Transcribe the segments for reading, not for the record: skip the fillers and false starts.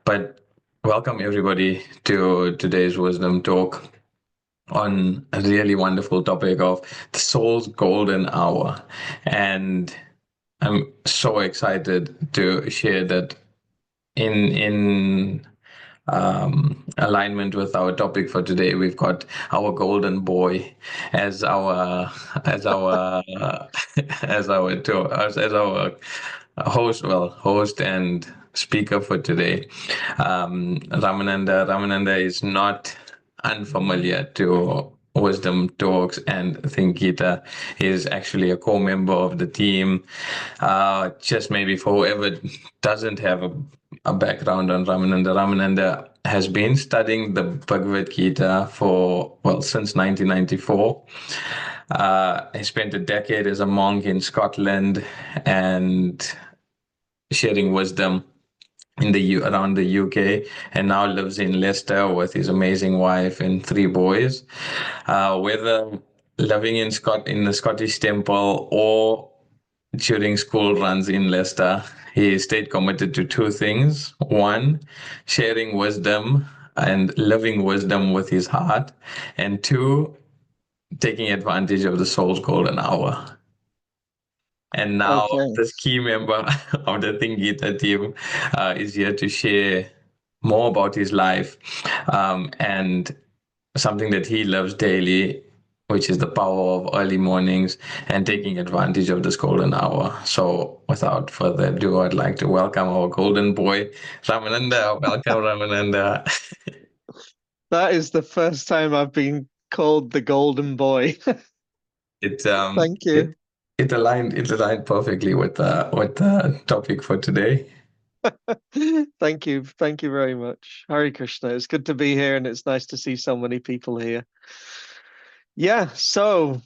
But welcome everybody to today's wisdom talk on a really wonderful topic of the soul's golden hour. And I'm so excited to share that in alignment with our topic for today, we've got our golden boy as our as our host and speaker for today. Ramananda is not unfamiliar to Wisdom Talks and Think Gita. He is actually a co-member of the team. Just maybe for whoever doesn't have a background on Ramananda has been studying the Bhagavad-gita since 1994. He spent a decade as a monk in Scotland and sharing wisdom around the UK, and now lives in Leicester with his amazing wife and three boys. Whether living in the Scottish Temple or during school runs in Leicester, he stayed committed to two things. One, sharing wisdom and living wisdom with his heart, and two, taking advantage of the soul's golden hour. And now Okay. this key member of the Think Gita team is here to share more about his life and something that he loves daily, which is the power of early mornings and taking advantage of this golden hour. So without further ado, I'd like to welcome our golden boy, Ramananda. Welcome, Ramananda. That is the first time I've been called the golden boy. It Thank it you. it aligned perfectly with the topic for today. Thank you. Thank you very much. Hare Krishna. It's good to be here and it's nice to see so many people here. Yeah, so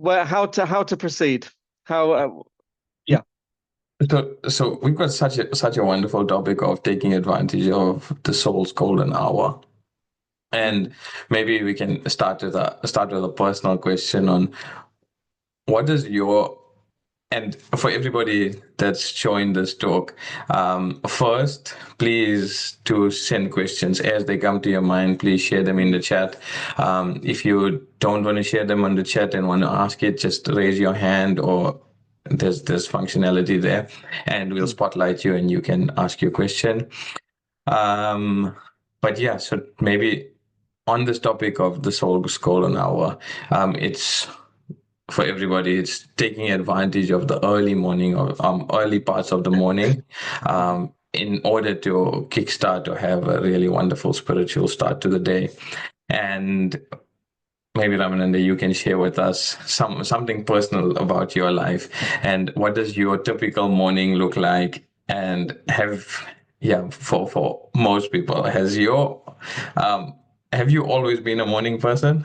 how to proceed? How yeah. So we've got such a wonderful topic of taking advantage of the soul's golden hour. And maybe we can start with a personal question on what is your and for everybody that's joined this talk, first, please to send questions as they come to your mind. Please share them in the chat. If you don't want to share them on the chat and want to ask it, just raise your hand or there's functionality there, and we'll spotlight you and you can ask your question. But yeah, so maybe on this topic of the soul's golden hour, it's for everybody. It's taking advantage of the early morning or early parts of the morning in order to kickstart or have a really wonderful spiritual start to the day. And maybe Ramananda, you can share with us something personal about your life and what does your typical morning look like? And for most people, have you always been a morning person?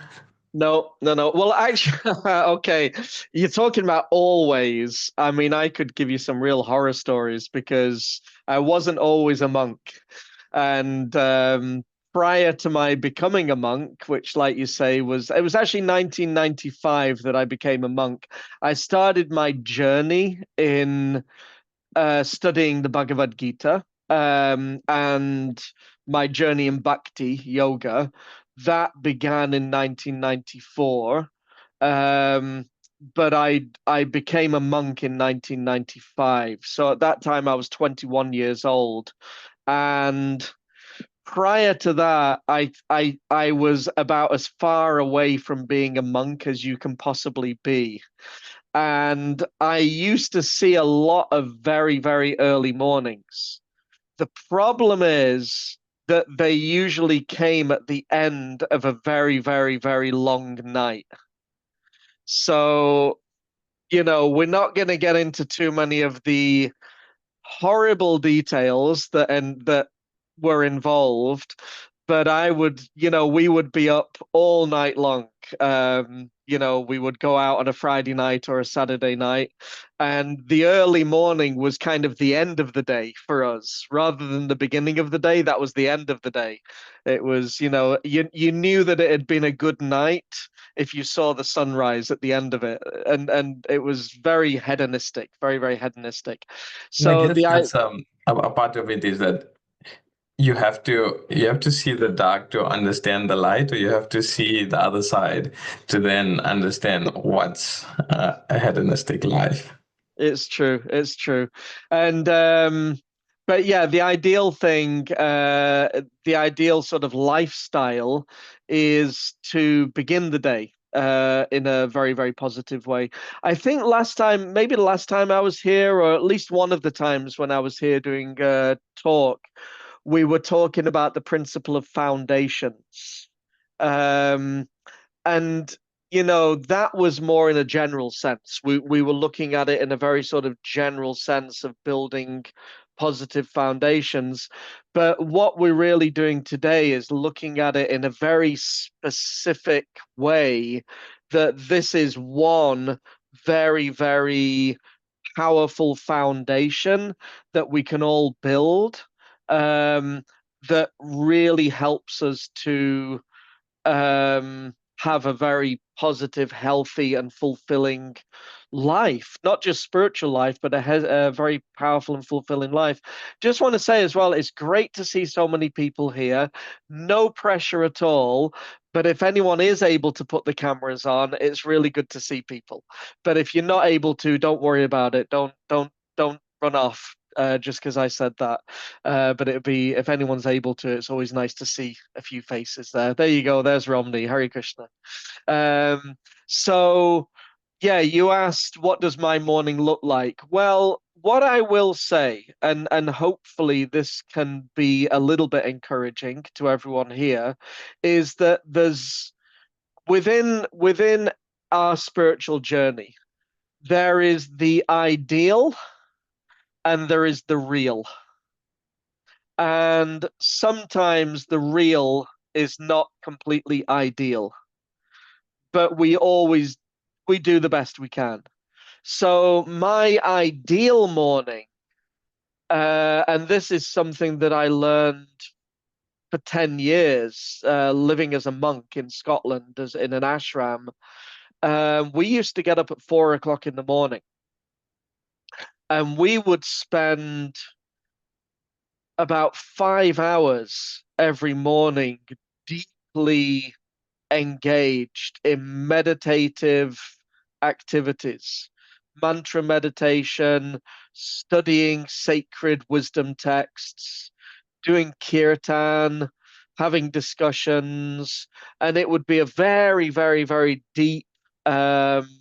No. Well, actually, okay. You're talking about always. I mean, I could give you some real horror stories because I wasn't always a monk. And prior to my becoming a monk, which, like you say, it was actually 1995 that I became a monk. I started my journey in studying the Bhagavad-gita, and my journey in bhakti yoga that began in 1994. But I became a monk in 1995. So at that time I was 21 years old, and prior to that, I was about as far away from being a monk as you can possibly be. And I used to see a lot of very, very early mornings. The problem is that they usually came at the end of a very, very, very long night. So, we're not going to get into too many of the horrible details that were involved, but we would be up all night long. We would go out on a Friday night or a Saturday night, and the early morning was kind of the end of the day for us, rather than the beginning of the day. That was the end of the day. It was, you knew that it had been a good night if you saw the sunrise at the end of it, and it was very hedonistic, very, very hedonistic. And I So guess the I that's a part of it is that you have to see the dark to understand the light, or you have to see the other side to then understand what's a hedonistic life. It's true. It's true. And but yeah, the ideal thing, the ideal sort of lifestyle is to begin the day in a very, very positive way. I think last time, maybe the last time I was here, or at least one of the times when I was here doing a talk, we were talking about the principle of foundations. Um, and that was more in a general sense. We were looking at it in a very sort of general sense of building positive foundations. But what we're really doing today is looking at it in a very specific way, that this is one very, very powerful foundation that we can all build, um, that really helps us to have a very positive, healthy, and fulfilling life, not just spiritual life, but a very powerful and fulfilling life. Just want to say as well, it's great to see so many people here. No pressure at all. But if anyone is able to put the cameras on, it's really good to see people. But if you're not able to, don't worry about it. Don't run off just because I said that. But it'd be, if anyone's able to, it's always nice to see a few faces there. There you go. There's Romney. Hare Krishna. Um, so, yeah, you asked, what does my morning look like? Well, what I will say, and hopefully this can be a little bit encouraging to everyone here, is that there's within our spiritual journey, there is the ideal and there is the real. And sometimes the real is not completely ideal, but we do the best we can. So my ideal morning, and this is something that I learned for 10 years, living as a monk in Scotland, as in an ashram. We used to get up at 4 o'clock in the morning, and we would spend about 5 hours every morning deeply engaged in meditative activities, mantra meditation, studying sacred wisdom texts, doing kirtan, having discussions, and it would be a very, very, very deep, very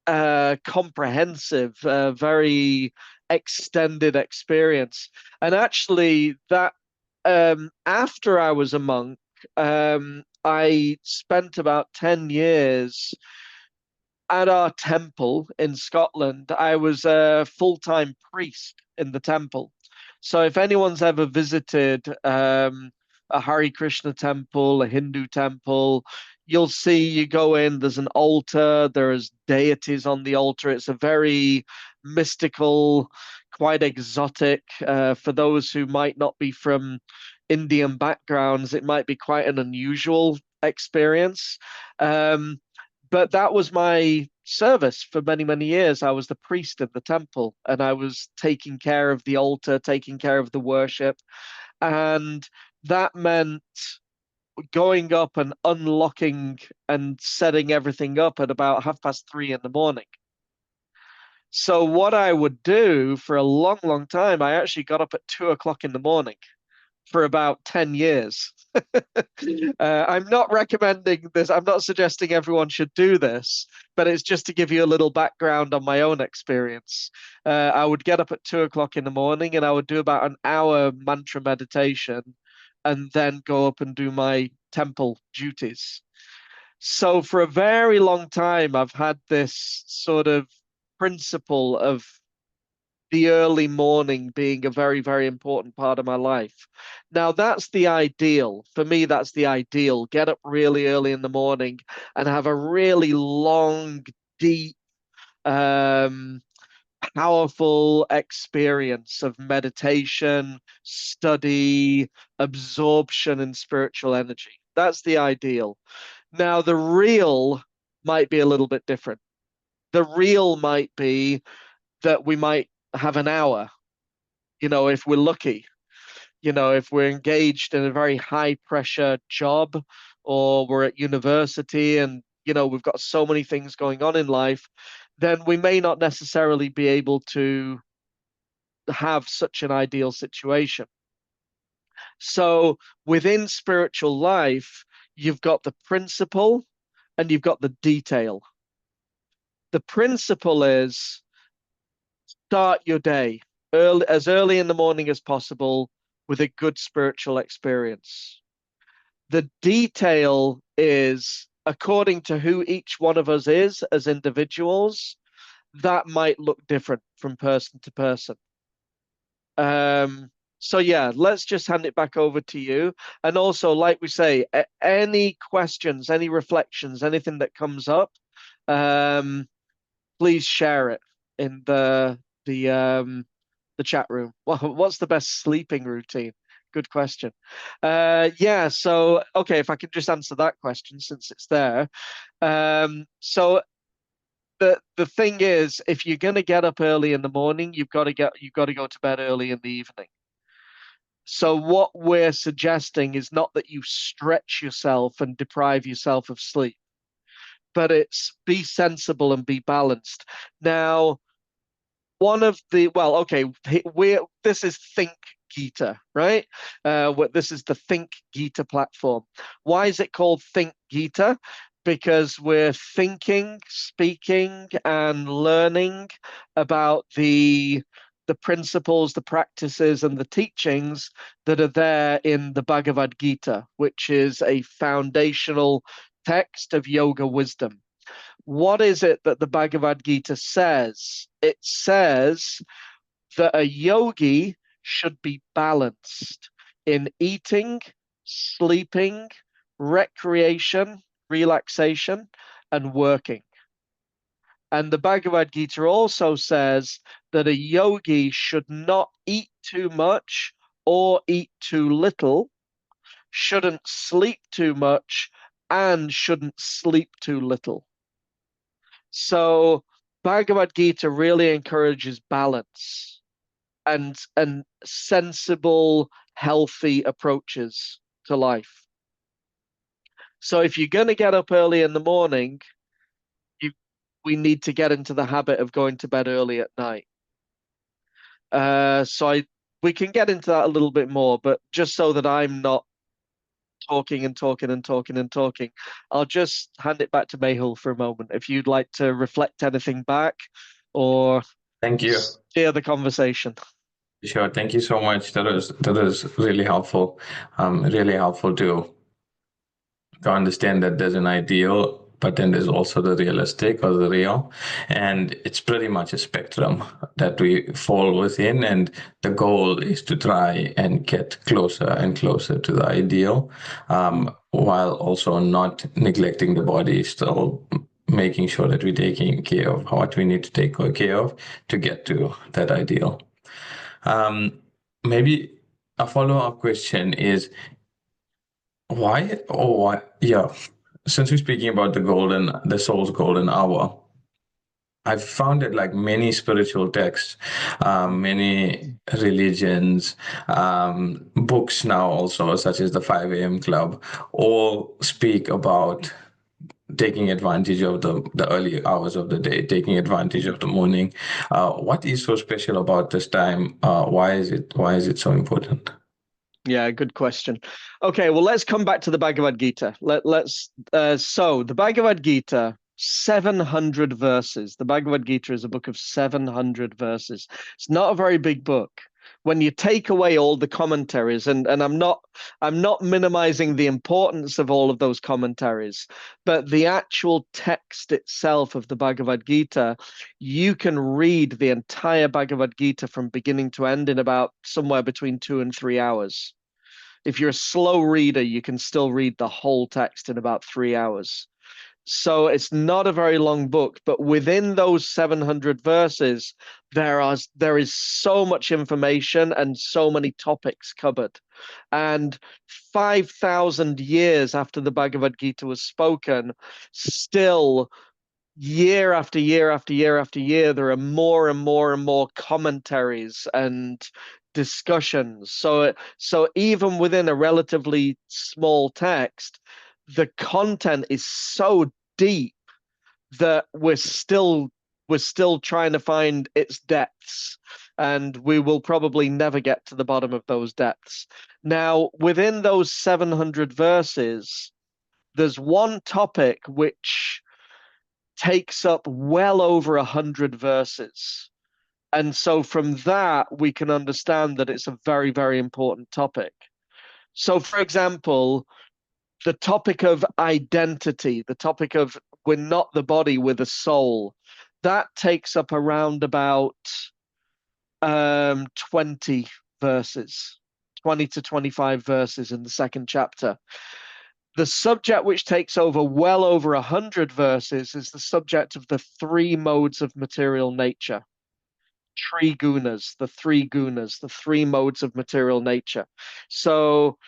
comprehensive, very extended experience. And actually, that after I was a monk, I spent about 10 years at our temple in Scotland. I was a full-time priest in the temple. So if anyone's ever visited a Hare Krishna temple, a Hindu temple, you'll see, you go in, there's an altar, there's deities on the altar. It's a very mystical, quite exotic. For those who might not be from Indian backgrounds, it might be quite an unusual experience. But that was my service for many, many years. I was the priest of the temple, and I was taking care of the altar, taking care of the worship. And that meant going up and unlocking and setting everything up at about 3:30 in the morning. So what I would do for a long, long time, I actually got up at 2 o'clock in the morning for about 10 years. I'm not recommending this. I'm not suggesting everyone should do this, but it's just to give you a little background on my own experience. I would get up at 2 o'clock in the morning and I would do about an hour mantra meditation and then go up and do my temple duties. So for a very long time, I've had this sort of principle of the early morning being a very, very important part of my life. Now, that's the ideal. For me, that's the ideal. Get up really early in the morning and have a really long, deep, um, powerful experience of meditation, study, absorption, and spiritual energy. That's the ideal. Now, the real might be a little bit different. The real might be that we might have an hour if we're lucky, if we're engaged in a very high pressure job, or we're at university and, we've got so many things going on in life, then we may not necessarily be able to have such an ideal situation. So within spiritual life, you've got the principle and you've got the detail. The principle is start your day as early in the morning as possible with a good spiritual experience. The detail is according to who each one of us is as individuals, that might look different from person to person. So yeah, let's just hand it back over to you. And also, like we say, any questions, any reflections, anything that comes up, please share it in the chat room. What's the best sleeping routine? Good question. Yeah, so okay, if I could just answer that question since it's there. So the thing is, if you're gonna get up early in the morning, you've got to go to bed early in the evening. So what we're suggesting is not that you stretch yourself and deprive yourself of sleep, but it's be sensible and be balanced. Now, this is Think Gita, right? This is the Think Gita platform. Why is it called Think Gita? Because we're thinking, speaking, and learning about the principles, the practices, and the teachings that are there in the Bhagavad-gita, which is a foundational text of yoga wisdom. What is it that the Bhagavad-gita says? It says that a yogi should be balanced in eating, sleeping, recreation, relaxation, and working. And the Bhagavad-gita also says that a yogi should not eat too much or eat too little, shouldn't sleep too much, and shouldn't sleep too little. So Bhagavad Gita really encourages balance and sensible, healthy approaches to life. So if you're going to get up early in the morning, we need to get into the habit of going to bed early at night. We can get into that a little bit more, but just so that I'm not talking and talking and talking and talking, I'll just hand it back to Mehul for a moment. If you'd like to reflect anything back or Thank you. steer the conversation. Sure. Thank you so much. That was really helpful. Really helpful to understand that there's an ideal, but then there's also the realistic or the real, and it's pretty much a spectrum that we fall within, and the goal is to try and get closer and closer to the ideal, while also not neglecting the body, still making sure that we're taking care of what we need to take care of to get to that ideal. Maybe a follow-up question is, why or what? Yeah, since we're speaking about the soul's golden hour, I've found that like many spiritual texts, many religions, books now also, such as the 5 a.m. Club, all speak about taking advantage of the early hours of the day, taking advantage of the morning. What is so special about this time? Why is it so important? Yeah, good question. Okay, well, let's come back to the Bhagavad Gita. So the Bhagavad Gita, 700 verses. The Bhagavad Gita is a book of 700 verses. It's not a very big book. When you take away all the commentaries, and I'm not minimizing the importance of all of those commentaries, but the actual text itself of the Bhagavad Gita, you can read the entire Bhagavad Gita from beginning to end in about somewhere between 2 and 3 hours. If you're a slow reader, you can still read the whole text in about 3 hours. So it's not a very long book, but within those 700 verses, there is so much information and so many topics covered. And 5,000 years after the Bhagavad Gita was spoken, still year after year after year after year, there are more and more and more commentaries and discussions. So even within a relatively small text, the content is so deep that we're still trying to find its depths, and we will probably never get to the bottom of those depths. Now, within those 700 verses, there's one topic which takes up well over 100 verses. And so from that, we can understand that it's a very, very important topic. So, for example, the topic of identity, the topic of we're not the body, we're the soul, that takes up around about 20 verses, 20 to 25 verses in the second chapter. The subject which takes over well over 100 verses is the subject of the three modes of material nature. Trigunas, the three gunas, the three modes of material nature. So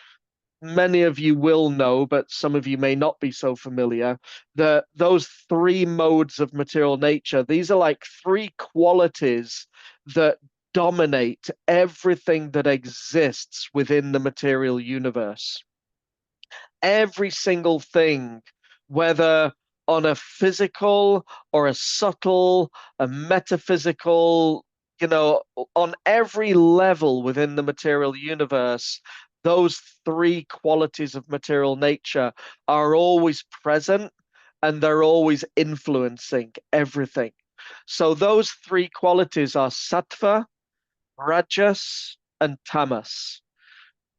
many of you will know, but some of you may not be so familiar, that those three modes of material nature, these are like three qualities that dominate everything that exists within the material universe. Every single thing, whether on a physical or a subtle, a metaphysical, on every level within the material universe, those three qualities of material nature are always present and they're always influencing everything. So those three qualities are sattva, rajas, and tamas.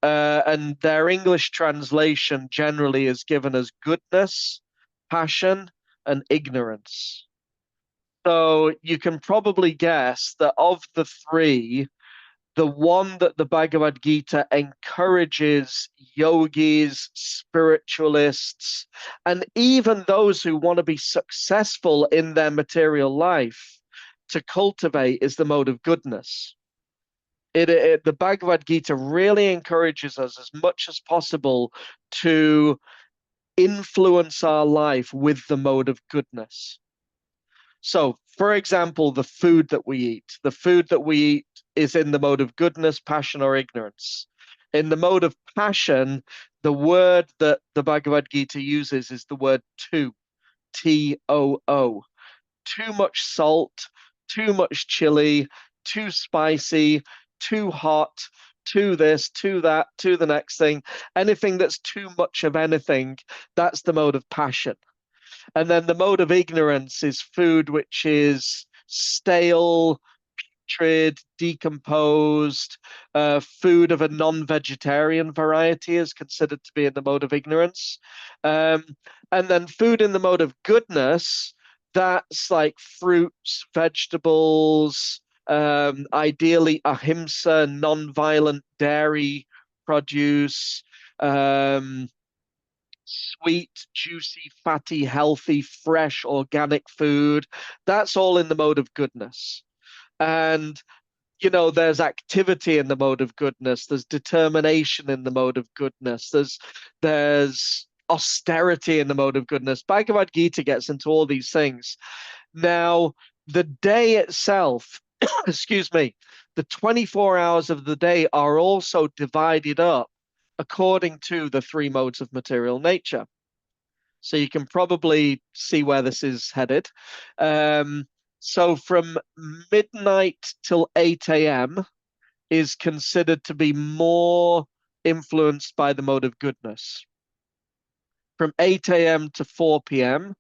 And their English translation generally is given as goodness, passion, and ignorance. So you can probably guess that of the three, the one that the Bhagavad-gita encourages yogis, spiritualists, and even those who want to be successful in their material life to cultivate is the mode of goodness. The Bhagavad-gita really encourages us as much as possible to influence our life with the mode of goodness. So, for example, the food that we eat is in the mode of goodness, passion, or ignorance. In the mode of passion, the word that the Bhagavad-gita uses is the word too, T-O-O. Too much salt, too much chili, too spicy, too hot, too this, too that, too the next thing. Anything that's too much of anything, that's the mode of passion. And then the mode of ignorance is food which is stale, putrid, decomposed. Food of a non-vegetarian variety is considered to be in the mode of ignorance. And then food in the mode of goodness, that's like fruits, vegetables, ideally ahimsa, non-violent dairy produce, sweet, juicy, fatty, healthy, fresh, organic food. That's all in the mode of goodness. And there's activity in the mode of goodness. There's determination in the mode of goodness. There's austerity in the mode of goodness. Bhagavad Gita gets into all these things. Now, the day itself, excuse me, the 24 hours of the day are also divided up according to the three modes of material nature. So you can probably see where this is headed. So from midnight till 8 a.m. is considered to be more influenced by the mode of goodness. From 8 a.m. to 4 p.m.,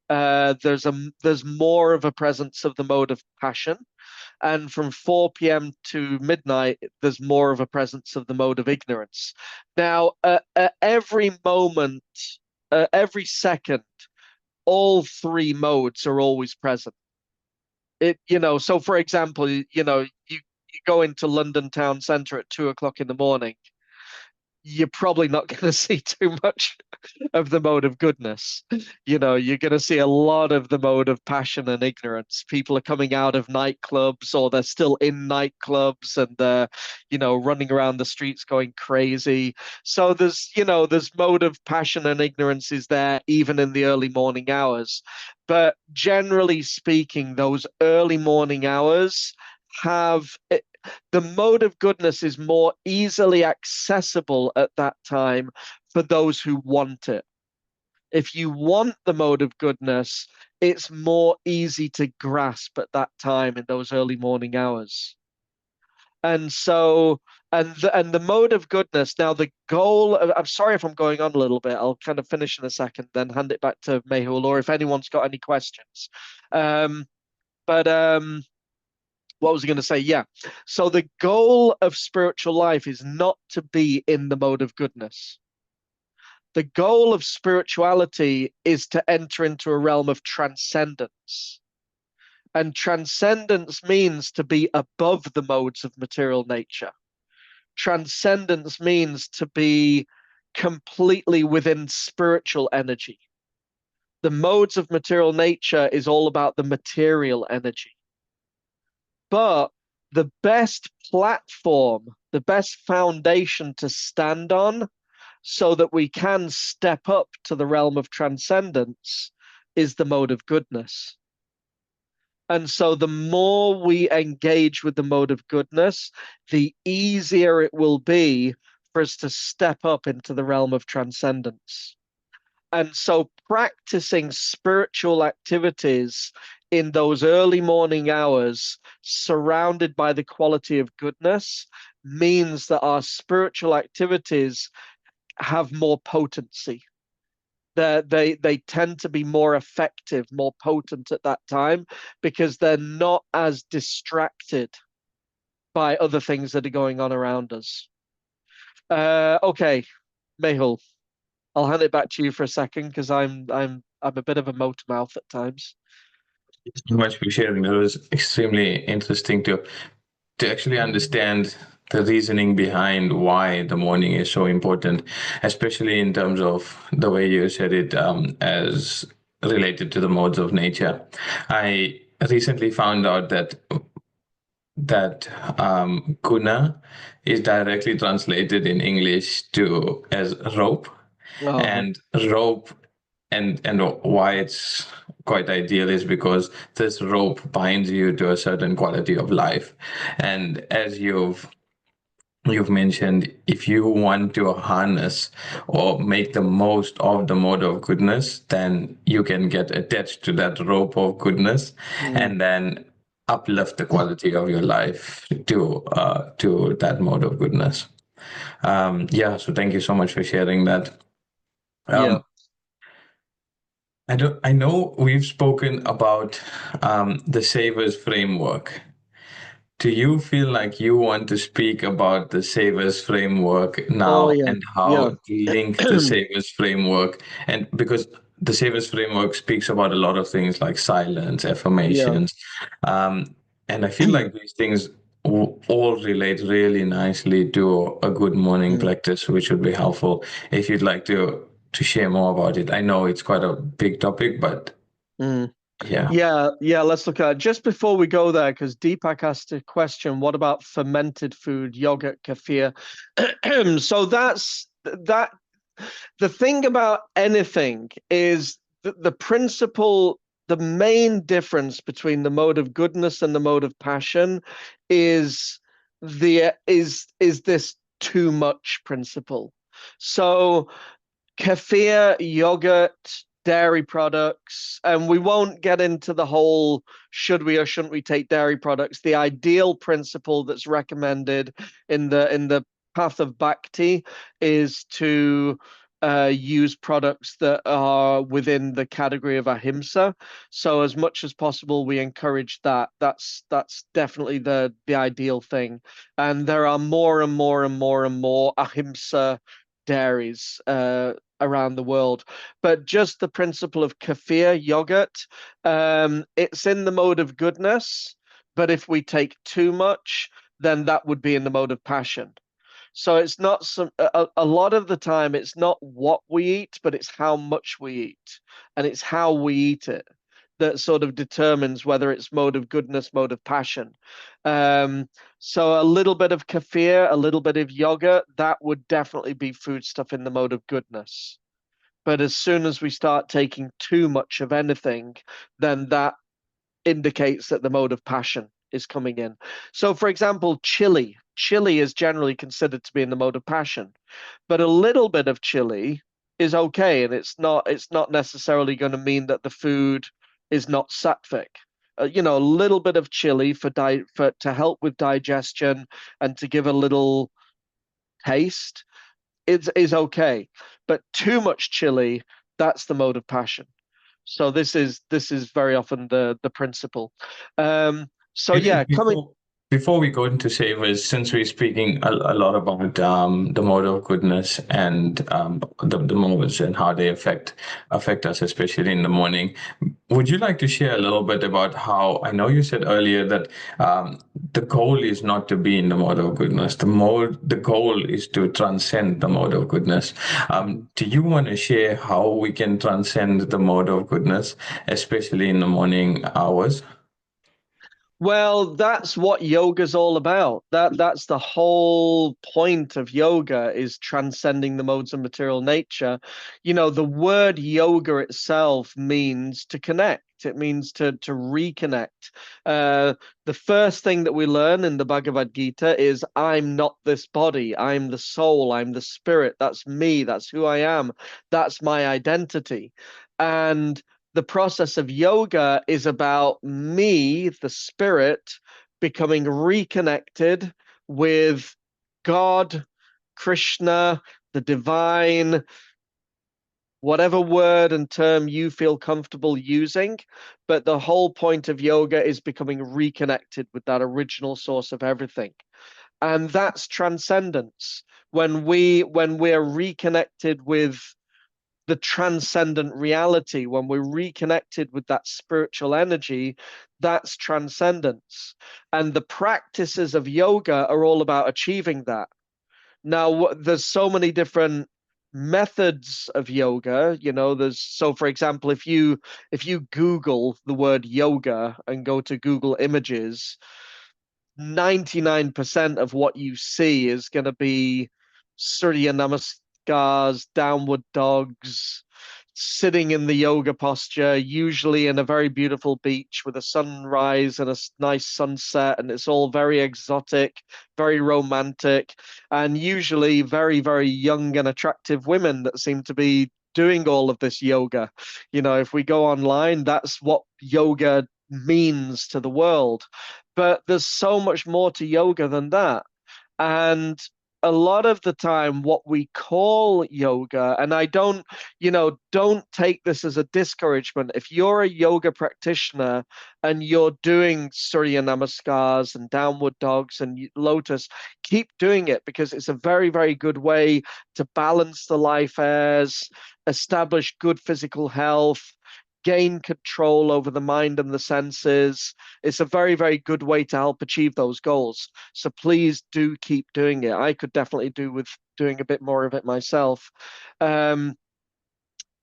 there's more of a presence of the mode of passion. And from 4 p.m. to midnight, there's more of a presence of the mode of ignorance. Now, at every moment, every second, all three modes are always present. So for example, you go into London town centre at 2 o'clock in the morning, you're probably not going to see too much of the mode of goodness. You're going to see a lot of the mode of passion and ignorance. People are coming out of nightclubs, or they're still in nightclubs, and they're, running around the streets going crazy. So there's mode of passion and ignorance is there even in the early morning hours. But generally speaking, those early morning hours have the mode of goodness is more easily accessible at that time for those who want it. If you want the mode of goodness, it's more easy to grasp at that time in those early morning hours. And so, and the mode of goodness. Now, the goal. I'm sorry if I'm going on a little bit. I'll kind of finish in a second, then hand it back to Mehul, or if anyone's got any questions. But what was I going to say? Yeah. So the goal of spiritual life is not to be in the mode of goodness. The goal of spirituality is to enter into a realm of transcendence. And transcendence means to be above the modes of material nature. Transcendence means to be completely within spiritual energy. The modes of material nature is all about the material energy. But the best platform, the best foundation to stand on so that we can step up to the realm of transcendence is the mode of goodness. And so the more we engage with the mode of goodness, the easier it will be for us to step up into the realm of transcendence. And so practicing spiritual activities in those early morning hours, surrounded by the quality of goodness, means that our spiritual activities have more potency. They tend to be more effective, more potent at that time, because they're not as distracted by other things that are going on around us. Okay, Mehul, I'll hand it back to you for a second because I'm a bit of a motor mouth at times. Thank you so much for sharing. That was extremely interesting to actually understand the reasoning behind why the morning is so important, especially in terms of the way you said it, as related to the modes of nature. I recently found out that guna is directly translated in English to as rope, Oh, and rope, and why it's quite ideal is because this rope binds you to a certain quality of life. And as you've mentioned, if you want to harness or make the most of the mode of goodness, then you can get attached to that rope of goodness, mm, and then uplift the quality of your life to that mode of goodness. Yeah, so thank you so much for sharing that. yeah. um, I know we've spoken about the Savers framework. Do you feel like you want to speak about the Savers framework Oh, now yeah. and Yeah. how to link the Savers framework? And because the Savers framework speaks about a lot of things like silence, Yeah. affirmations, um, and I feel like these things all relate really nicely to a good morning Mm, practice, which would be helpful if you'd like to share more about it. I know it's quite a big topic, but mm. yeah. Yeah, let's look at it. Just before we go there, because Deepak asked a question, what about fermented food, yogurt, kefir? So that's that. The thing about anything is the principle, the main difference between the mode of goodness and the mode of passion is this too much principle. So kefir, yogurt, dairy products, and we won't get into the whole should we or shouldn't we take dairy products. The ideal principle that's recommended in the path of bhakti is to use products that are within the category of ahimsa. So as much as possible, we encourage that. That's definitely the ideal thing. And there are more and more and more and more ahimsa dairies around the world. But just the principle of kefir, yogurt, it's in the mode of goodness. But if we take too much, then that would be in the mode of passion. So it's not a lot of the time, it's not what we eat, but it's how much we eat. And it's how we eat it that sort of determines whether it's mode of goodness, mode of passion. Um, so a little bit of kefir, a little bit of yogurt, that would definitely be food stuff in the mode of goodness. But as soon as we start taking too much of anything, then that indicates that the mode of passion is coming in. So, for example, chili. Chili is generally considered to be in the mode of passion, but a little bit of chili is okay, and it's not necessarily going to mean that the food is not sattvic. A little bit of chili for to help with digestion and to give a little taste is okay, but too much chili, that's the mode of passion. So this is very often the principle. So Maybe yeah, coming. before we go into savers, since we're speaking a lot about the mode of goodness and the modes and how they affect us, especially in the morning, would you like to share a little bit about how I know you said earlier that the goal is not to be in the mode of goodness. The goal is to transcend the mode of goodness. Do you want to share how we can transcend the mode of goodness, especially in the morning hours? Well, that's what yoga's all about. That's the whole point of yoga, is transcending the modes of material nature. The word yoga itself means to connect. It means to reconnect. Uh, the first thing that we learn in the Bhagavad-gita is, I'm not this body. I'm the soul. I'm the spirit. That's me. That's who I am. That's my identity. And the process of yoga is about me, the spirit, becoming reconnected with God, Krishna, the divine, whatever word and term you feel comfortable using. But the whole point of yoga is becoming reconnected with that original source of everything. And that's transcendence. When we're reconnected with the transcendent reality, when we're reconnected with that spiritual energy, that's transcendence. And the practices of yoga are all about achieving that. Now, there's so many different methods of yoga. For example, if you Google the word yoga and go to Google Images, 99% of what you see is going to be Surya Namaskars, downward dogs, sitting in the yoga posture, usually in a very beautiful beach with a sunrise and a nice sunset. And it's all very exotic, very romantic, and usually very, very young and attractive women that seem to be doing all of this yoga. If we go online, that's what yoga means to the world. But there's so much more to yoga than that. And a lot of the time, what we call yoga, and don't take this as a discouragement. If you're a yoga practitioner and you're doing Surya Namaskars and downward dogs and lotus, keep doing it, because it's a very, very good way to balance the life airs, establish good physical health, gain control over the mind and the senses. It's a very, very good way to help achieve those goals. So please do keep doing it. I could definitely do with doing a bit more of it myself. Um,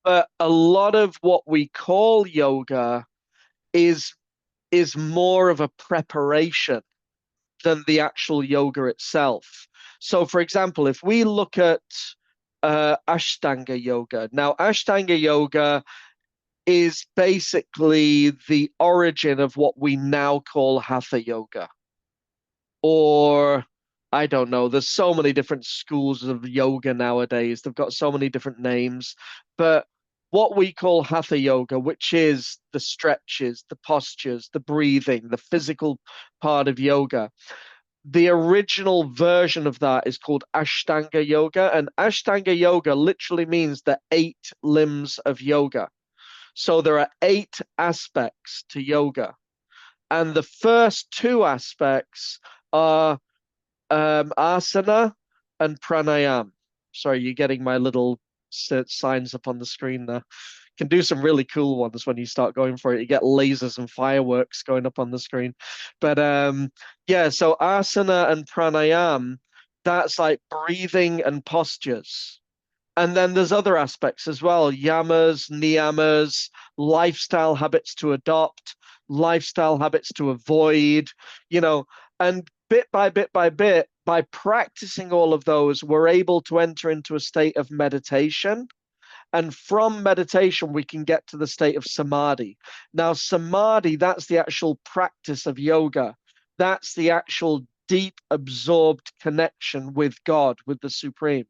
but a lot of what we call yoga is is more of a preparation than the actual yoga itself. So, for example, if we look at Ashtanga yoga, now Ashtanga yoga is basically the origin of what we now call hatha yoga. Or I don't know, there's so many different schools of yoga nowadays. They've got so many different names. But what we call hatha yoga, which is the stretches, the postures, the breathing, the physical part of yoga, the original version of that is called Ashtanga yoga. And Ashtanga yoga literally means the 8 limbs of yoga. So there are 8 aspects to yoga. And the first 2 aspects are asana and pranayam. Sorry, you're getting my little signs up on the screen there. Can do some really cool ones when you start going for it. You get lasers and fireworks going up on the screen. But yeah, so asana and pranayam, that's like breathing and postures. And then there's other aspects as well: yamas, niyamas, lifestyle habits to adopt, lifestyle habits to avoid, and bit by bit by bit, by practicing all of those, we're able to enter into a state of meditation. And from meditation, we can get to the state of samadhi. Now, samadhi, that's the actual practice of yoga. That's the actual deep absorbed connection with God, with the Supreme.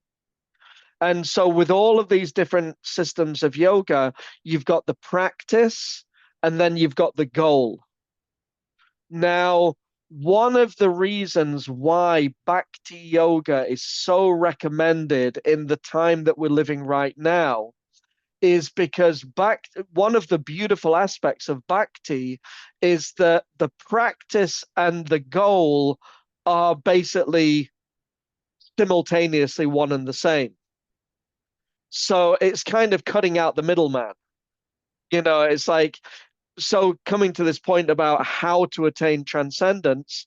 And so, with all of these different systems of yoga, you've got the practice and then you've got the goal. Now, one of the reasons why Bhakti Yoga is so recommended in the time that we're living right now is because one of the beautiful aspects of Bhakti is that the practice and the goal are basically simultaneously one and the same. So it's kind of cutting out the middleman. It's like, so coming to this point about how to attain transcendence,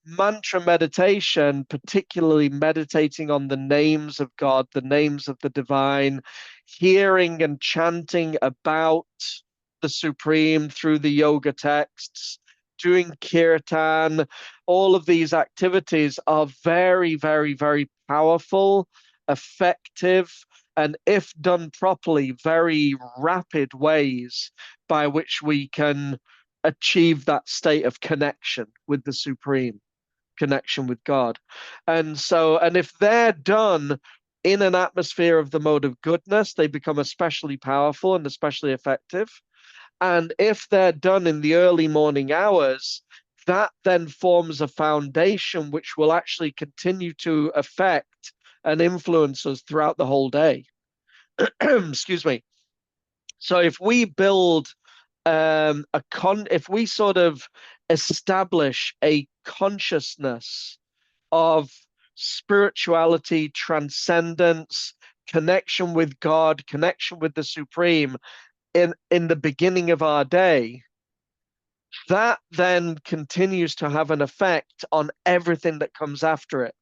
mantra meditation, particularly meditating on the names of God, the names of the divine, hearing and chanting about the Supreme through the yoga texts, doing kirtan, all of these activities are very, very, very powerful, effective, and if done properly, very rapid ways by which we can achieve that state of connection with the Supreme, connection with God. And if they're done in an atmosphere of the mode of goodness, they become especially powerful and especially effective. And if they're done in the early morning hours, that then forms a foundation which will actually continue to affect and influence us throughout the whole day. Excuse me. So if we build if we sort of establish a consciousness of spirituality, transcendence, connection with God, connection with the Supreme in the beginning of our day, that then continues to have an effect on everything that comes after it.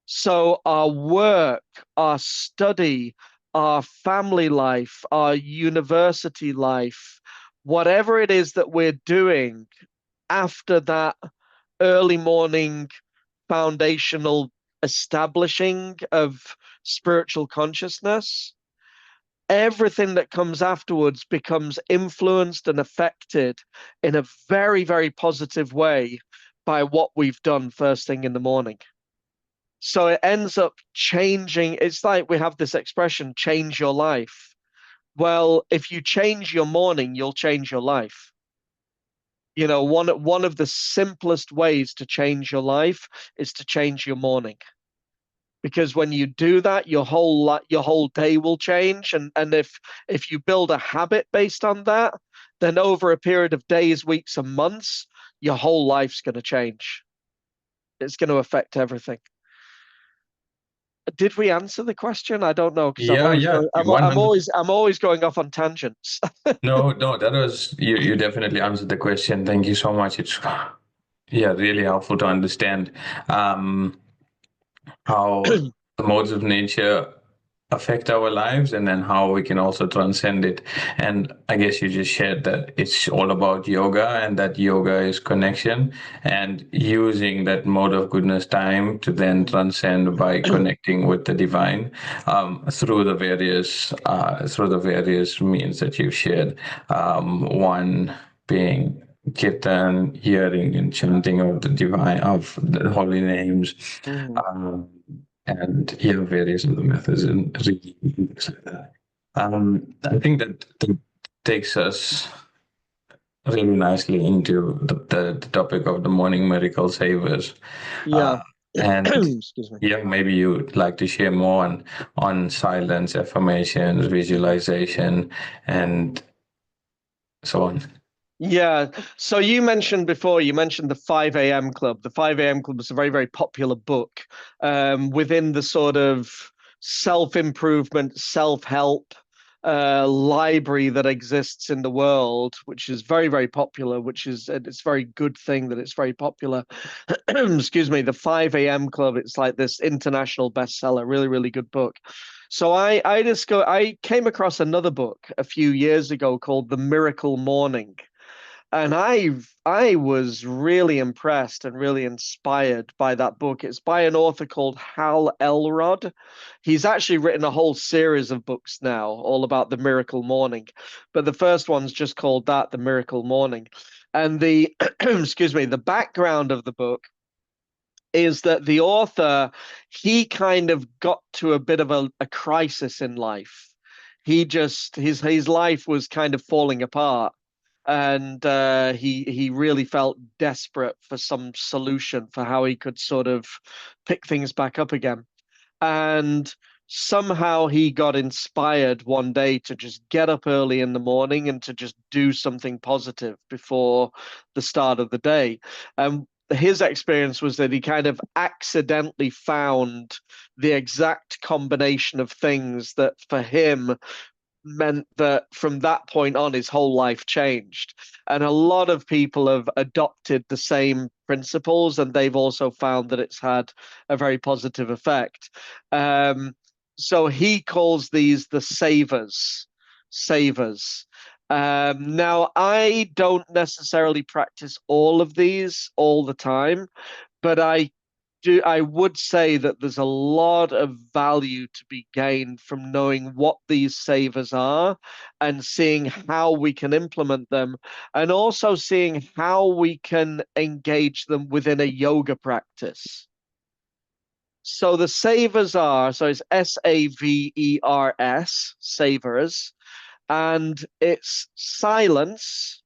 So our work, our study, our family life, our university life, whatever it is that we're doing after that early morning foundational establishing of spiritual consciousness, everything that comes afterwards becomes influenced and affected in a very, very positive way by what we've done first thing in the morning. So it ends up changing. It's like we have this expression, change your life. Well, if you change your morning, you'll change your life. One of the simplest ways to change your life is to change your morning. Because when you do that, your whole day will change. And if you build a habit based on that, then over a period of days, weeks, and months, your whole life's going to change. It's going to affect everything. Did we answer the question? I don't know because I'm Yeah, always yeah, going. one. I'm always going off on tangents. No, no, that was you. You definitely answered the question. Thank you so much. It's yeah, really helpful to understand how the modes of nature affect our lives and then how we can also transcend it. And I guess you just shared that it's all about yoga and that yoga is connection and using that mode of goodness time to then transcend by connecting with the divine through the various means that you've shared. One being kirtan, hearing and chanting of the divine, of the holy names, Mhm. um, and various other methods and things like that. I think that takes us really nicely into the topic of the morning miracle savers. Yeah. Uh, and Excuse me. yeah, maybe you'd like to share more on silence, affirmations, visualization, and so on. Yeah. So you mentioned before, you mentioned the 5 a.m. Club. The 5 a.m. Club is a very, very popular book within the sort of self-improvement, self-help library that exists in the world, which is very, very popular, it's a very good thing that it's very popular. Excuse me, the 5 a.m. Club, it's like this international bestseller, really, really good book. So I came across another book a few years ago called The Miracle Morning. And I was really impressed and really inspired by that book. It's by an author called Hal Elrod. He's actually written a whole series of books now, all about the miracle morning. But the first one's just called that, The Miracle Morning. And the excuse me, the background of the book is that the author, he kind of got to a bit of a crisis in life. He just his life was kind of falling apart, and he really felt desperate for some solution for how he could sort of pick things back up again. And somehow he got inspired one day to just get up early in the morning and to just do something positive before the start of the day. And his experience was that he kind of accidentally found the exact combination of things that for him meant that from that point on, his whole life changed. And a lot of people have adopted the same principles, and they've also found that it's had a very positive effect. Um, so he calls these the savers. Savers. Now, I don't necessarily practice all of these all the time, but I would say that there's a lot of value to be gained from knowing what these savers are and seeing how we can implement them, and also seeing how we can engage them within a yoga practice. So the savers are, so it's SAVERS, savers, and it's silence,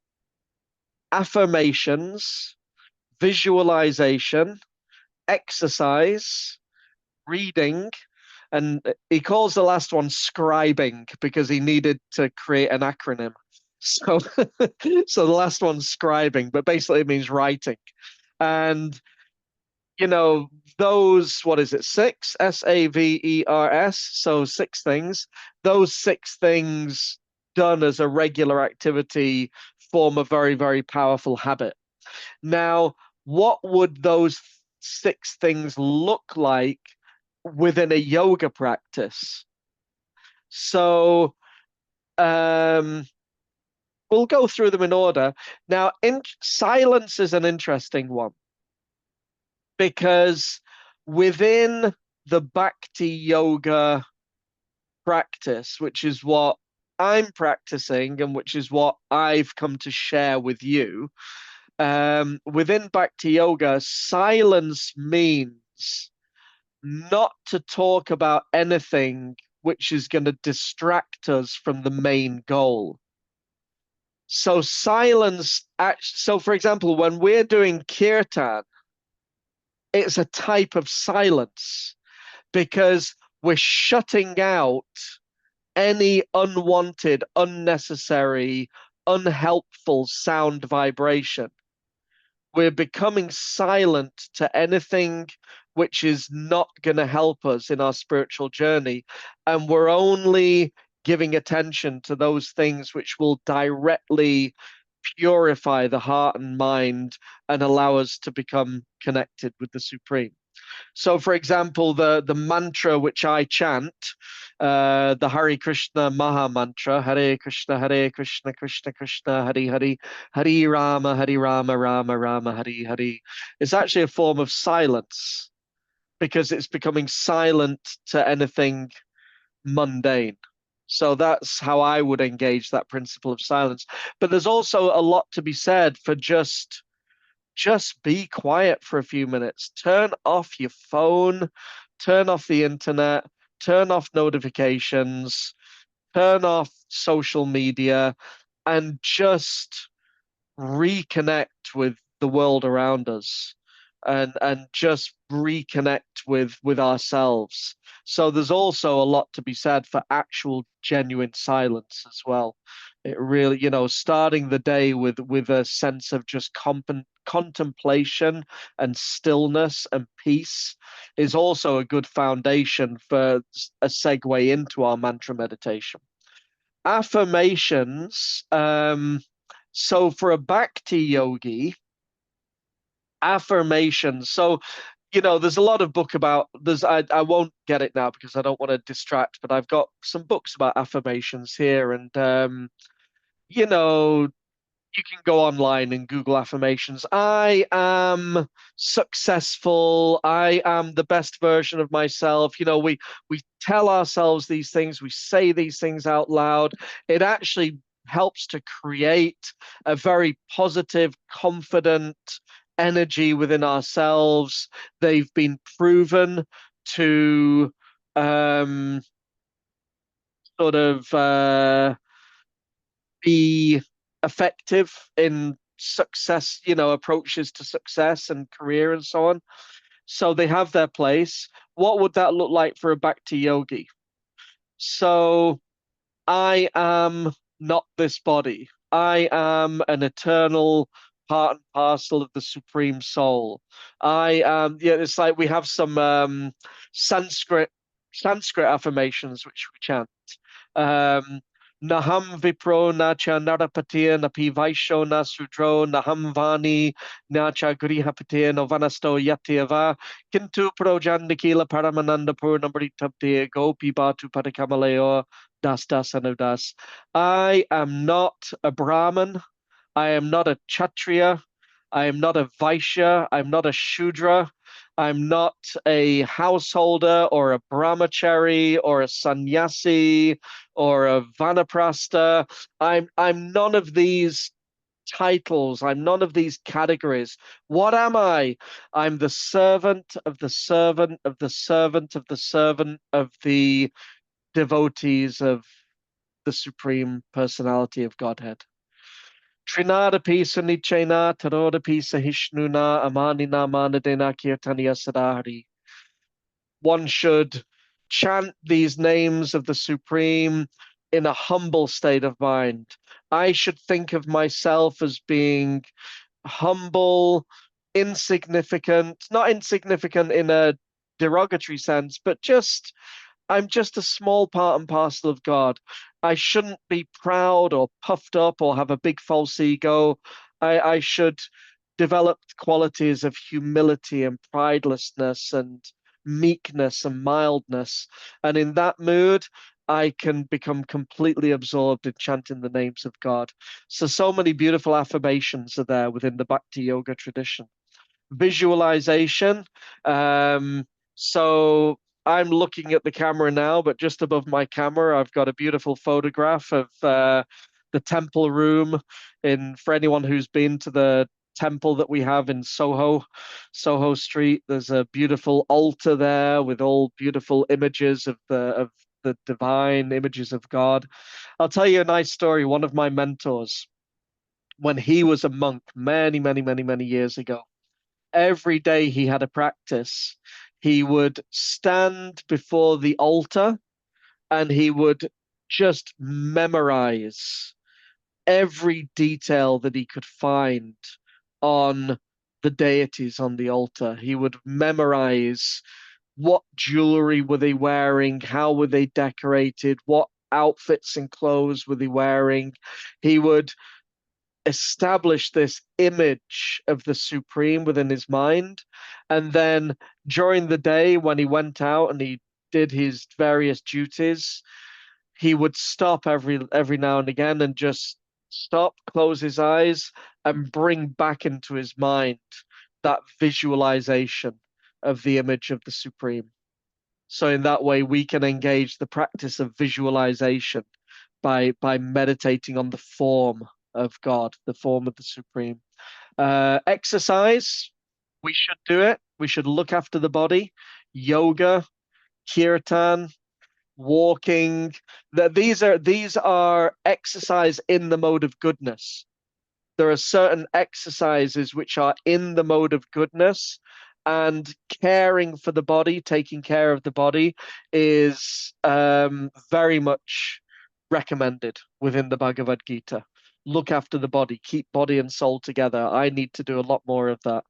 affirmations, visualization, exercise, reading, and he calls the last one scribing because he needed to create an acronym. So, so the last one's scribing, but basically it means writing. And those, what is it, six? SAVERS, so six things. Those six things done as a regular activity form a very, very powerful habit. Now, what would those six things look like within a yoga practice? So, we'll go through them in order. Now, silence is an interesting one because within the Bhakti yoga practice, which is what I'm practicing and which is what I've come to share with you, within Bhakti yoga, silence means not to talk about anything which is going to distract us from the main goal. So silence, so for example, when we're doing kirtan, it's a type of silence because we're shutting out any unwanted, unnecessary, unhelpful sound vibration. We're becoming silent to anything which is not going to help us in our spiritual journey. And we're only giving attention to those things which will directly purify the heart and mind and allow us to become connected with the Supreme. So, for example, the mantra which I chant, the Hare Krishna Maha Mantra, Hare Krishna, Krishna Krishna, Hare Hare, Hare Rama, Rama Rama, Hare Hare, is actually a form of silence because it's becoming silent to anything mundane. So that's how I would engage that principle of silence. But there's also a lot to be said for just be quiet for a few minutes. Turn off your phone, turn off the internet, turn off notifications, turn off social media, and just reconnect with the world around us and just reconnect with ourselves. So there's also a lot to be said for actual genuine silence as well. It really, starting the day with a sense of just contemplation and stillness and peace is also a good foundation for a segue into our mantra meditation. Affirmations. So for a bhakti yogi, affirmations. So, there's a lot of book about I won't get it now because I don't want to distract, but I've got some books about affirmations here. And you can go online and Google affirmations. I am successful. I am the best version of myself. We tell ourselves these things. We say these things out loud. It actually helps to create a very positive, confident energy within ourselves. They've been proven to sort of be effective in success, approaches to success and career and so on. So they have their place. What would that look like for a Bhakti yogi? So I am not this body. I am an eternal part and parcel of the Supreme Soul. It's like we have some Sanskrit Sanskrit affirmations which we chant. Um, Naham vipro na cha narapatiya na pivaisho na sudro naham vani na cha grihapatiya no vanasto yatyava kintu projandikila paramananda purnamritabde gopi batu padakamaleo das das anudas. I am not a Brahmin. I am not a Kshatriya. I am not a Vaishya. I'm not a Shudra. I'm not a householder or a brahmachari or a sannyasi or a vanaprastha. I'm none of these titles. I'm none of these categories. What am I? I'm the servant of the servant of the servant of the servant of the devotees of the Supreme Personality of Godhead. Trinadapi Sunichena Tarodapi Sahishnuna Amanina Manadena Kirtaniya Sadahari. One should chant these names of the Supreme in a humble state of mind. I should think of myself as being humble, insignificant, not insignificant in a derogatory sense, but I'm just a small part and parcel of God. I shouldn't be proud or puffed up or have a big false ego. I should develop qualities of humility and pridelessness and meekness and mildness. And in that mood, I can become completely absorbed in chanting the names of God. So many beautiful affirmations are there within the Bhakti Yoga tradition. Visualization. So I'm looking at the camera now, but just above my camera, I've got a beautiful photograph of the temple room. For anyone who's been to the temple that we have in Soho Street, there's a beautiful altar there with all beautiful images of the divine images of God. I'll tell you a nice story. One of my mentors, when he was a monk many, many, many, many years ago, every day he had a practice. He would stand before the altar and he would just memorize every detail that he could find on the deities on the altar. He would memorize what jewelry were they wearing, how were they decorated, what outfits and clothes were they wearing. He would establish this image of the Supreme within his mind. And then during the day, when he went out and he did his various duties, he would stop every now and again and just stop, close his eyes, and bring back into his mind that visualization of the image of the Supreme. So in that way, we can engage the practice of visualization by meditating on the form of God, the form of the Supreme. Exercise, we should do it. We should look after the body. Yoga, kirtan, walking. These are exercise in the mode of goodness. There are certain exercises which are in the mode of goodness, and caring for the body, taking care of the body, is very much recommended within the Bhagavad-gita. Look after the body, keep body and soul together. I need to do a lot more of that.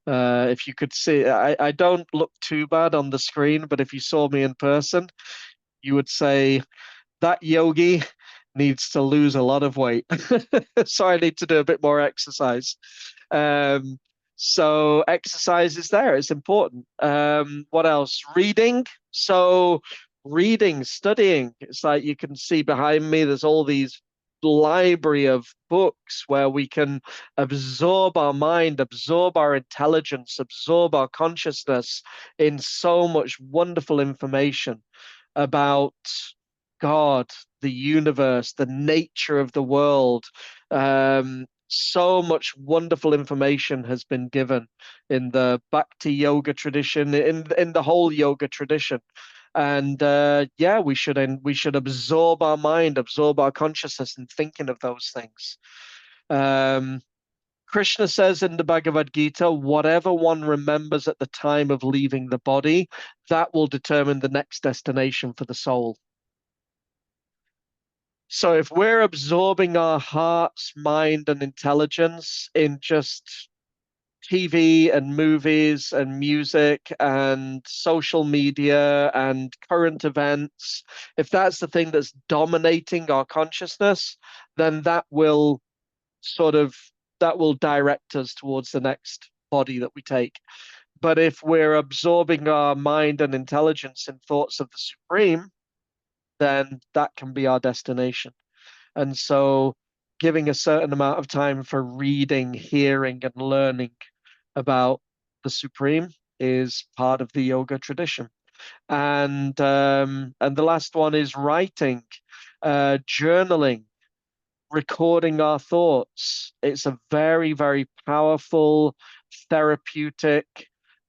If you could see, I don't look too bad on the screen, but if you saw me in person, you would say that yogi needs to lose a lot of weight. So I need to do a bit more exercise. So exercise is there, it's important. What else? Reading. So reading, studying. It's like you can see behind me, there's all these library of books where we can absorb our mind, absorb our intelligence, absorb our consciousness in so much wonderful information about God, the universe, the nature of the world. So much wonderful information has been given in the Bhakti yoga tradition, in the whole yoga tradition. And yeah, we should absorb our mind, absorb our consciousness in thinking of those things. Um, Krishna says in the Bhagavad-gita, whatever one remembers at the time of leaving the body, that will determine the next destination for the soul. So if we're absorbing our heart's mind and intelligence in just TV and movies and music and social media and current events, if that's the thing that's dominating our consciousness, then sort of that will direct us towards the next body that we take. But if we're absorbing our mind and intelligence in thoughts of the Supreme, then that can be our destination. And so giving a certain amount of time for reading, hearing, and learning about the Supreme is part of the yoga tradition. And the last one is writing, journaling, recording our thoughts. It's a very, very powerful, therapeutic,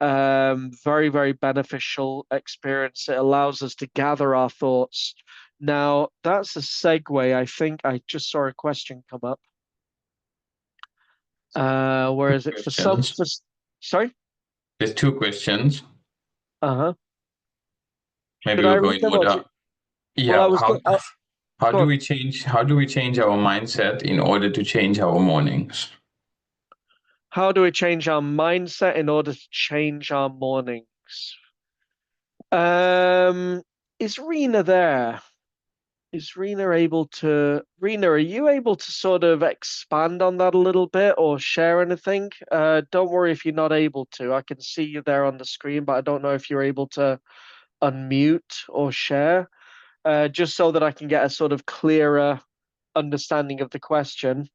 very, very beneficial experience. It allows us to gather our thoughts. Now, that's a segue. I think I just saw a question come up. Where is it? Questions. Sorry? There's two questions. Uh-huh. Maybe Should I we'll go read in them or order. well, I Yeah. was going, How go do on. we change? How do we change our mindset in order to change our mornings? How do we change our mindset in order to change our mornings? Um, is Rena there? Is Rena able to? Rena, are you able to sort of expand on that a little bit or share anything? Don't worry if you're not able to. I can see you there on the screen, but I don't know if you're able to unmute or share, just so that I can get a sort of clearer understanding of the question.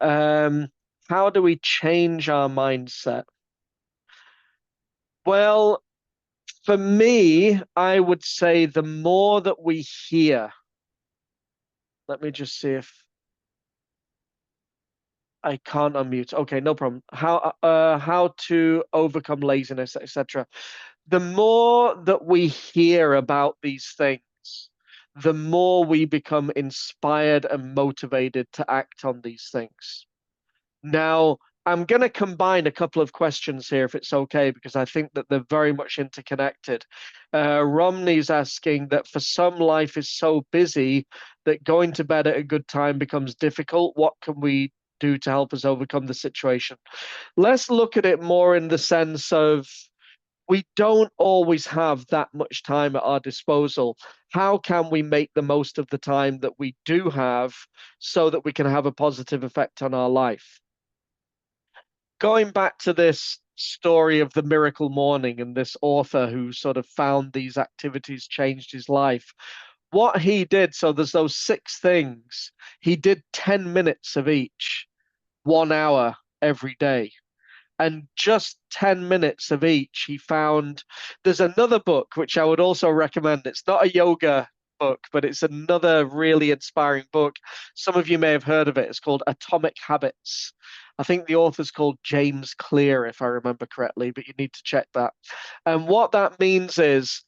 Um, how do we change our mindset? Well, for me, I would say the more that we hear, let me just see if I can't unmute. Okay, no problem. How to overcome laziness, etc. The more that we hear about these things, the more we become inspired and motivated to act on these things. Now, I'm going to combine a couple of questions here, if it's okay, because I think that they're very much interconnected. Romney's asking that for some, life is so busy that going to bed at a good time becomes difficult. What can we do to help us overcome the situation? Let's look at it more in the sense of we don't always have that much time at our disposal. How can we make the most of the time that we do have so that we can have a positive effect on our life? Going back to this story of the miracle morning and this author who sort of found these activities changed his life, what he did, so there's those 6 things, he did 10 minutes of each, 1 hour every day. And just 10 minutes of each, he found there's another book which I would also recommend. It's not a yoga book, but it's another really inspiring book. Some of you may have heard of it. It's called Atomic Habits. I think the author's called James Clear, if I remember correctly, but you need to check that. And what that means is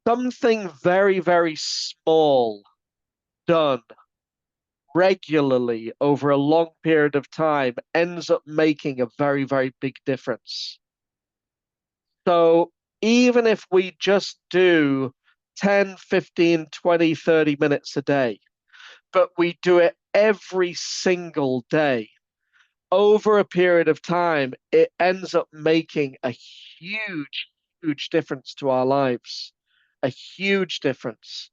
something very, very small done regularly over a long period of time ends up making a very, very big difference. So even if we just do 10, 15, 20, 30 minutes a day, but we do it every single day over a period of time, it ends up making a huge, huge difference to our lives, a huge difference.